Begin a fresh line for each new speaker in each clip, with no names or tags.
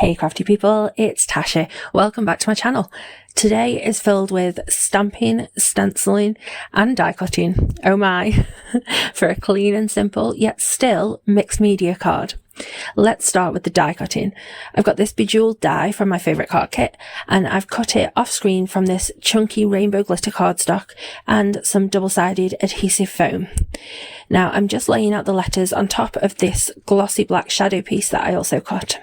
Hey crafty people, it's Tasha. Welcome back to my channel. Today is filled with stamping, stenciling and die cutting. Oh my, for a clean and simple yet still mixed media card. Let's start with the die cutting. I've got this bejeweled die from my favourite card kit and I've cut it off screen from this chunky rainbow glitter cardstock and some double-sided adhesive foam. Now I'm just laying out the letters on top of this glossy black shadow piece that I also cut.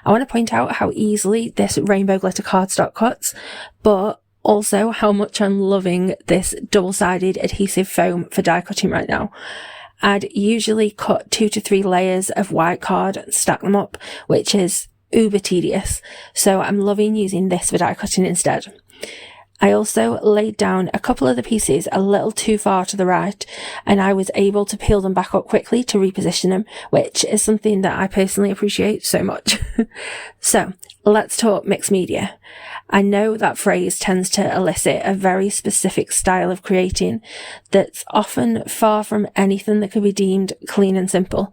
I want to point out how easily this rainbow glitter cardstock cuts, but also how much I'm loving this double-sided adhesive foam for die cutting right now. I'd usually cut 2 to 3 layers of white card and stack them up, which is uber tedious, so I'm loving using this for die cutting instead. I also laid down a couple of the pieces a little too far to the right, and I was able to peel them back up quickly to reposition them, which is something that I personally appreciate so much. So let's talk mixed media. I know that phrase tends to elicit a very specific style of creating that's often far from anything that could be deemed clean and simple.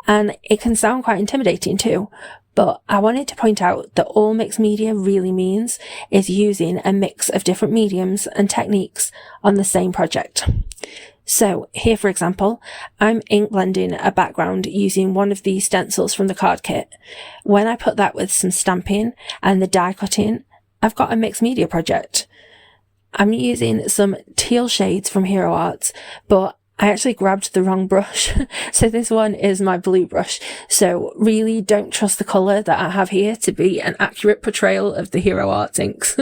And it can sound quite intimidating too. But I wanted to point out that all mixed media really means is using a mix of different mediums and techniques on the same project. So here, for example, I'm ink blending a background using one of these stencils from the card kit. When I put that with some stamping and the die cutting, I've got a mixed media project. I'm using some teal shades from Hero Arts, but I actually grabbed the wrong brush. So this one is my blue brush. So really don't trust the colour that I have here to be an accurate portrayal of the Hero Arts inks.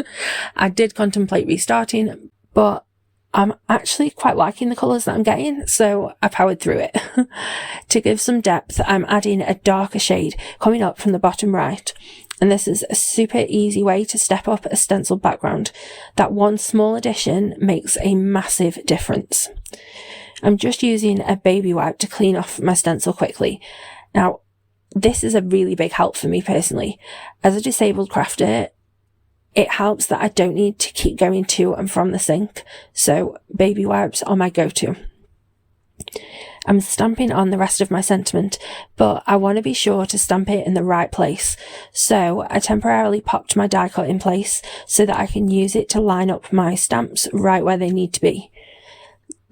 I did contemplate restarting, but I'm actually quite liking the colours that I'm getting, so I powered through it. To give some depth, I'm adding a darker shade coming up from the bottom right. And this is a super easy way to step up a stenciled background. That one small addition makes a massive difference. I'm just using a baby wipe to clean off my stencil quickly. Now, this is a really big help for me personally. As a disabled crafter, it helps that I don't need to keep going to and from the sink, so baby wipes are my go-to. I'm stamping on the rest of my sentiment, but I want to be sure to stamp it in the right place, so I temporarily popped my die cut in place so that I can use it to line up my stamps right where they need to be.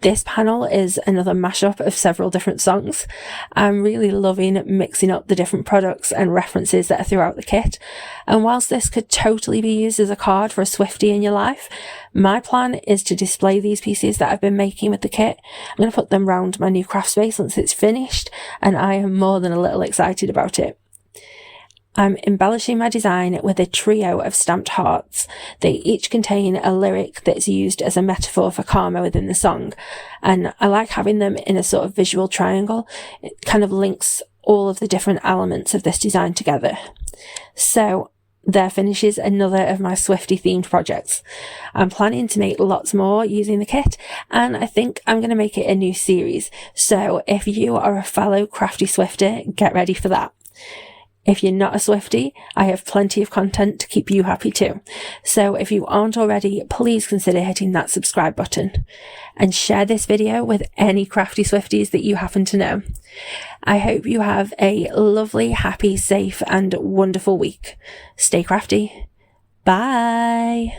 This panel is another mashup of several different songs. I'm really loving mixing up the different products and references that are throughout the kit. And whilst this could totally be used as a card for a Swiftie in your life, my plan is to display these pieces that I've been making with the kit. I'm going to put them round my new craft space once it's finished, and I am more than a little excited about it. I'm embellishing my design with a trio of stamped hearts. They each contain a lyric that's used as a metaphor for karma within the song, and I like having them in a sort of visual triangle. It kind of links all of the different elements of this design together. So there finishes another of my Swiftie themed projects. I'm planning to make lots more using the kit, and I think I'm going to make it a new series. So if you are a fellow crafty Swifter, get ready for that. If you're not a Swiftie, I have plenty of content to keep you happy too. So if you aren't already, please consider hitting that subscribe button and share this video with any crafty Swifties that you happen to know. I hope you have a lovely, happy, safe and wonderful week. Stay crafty. Bye.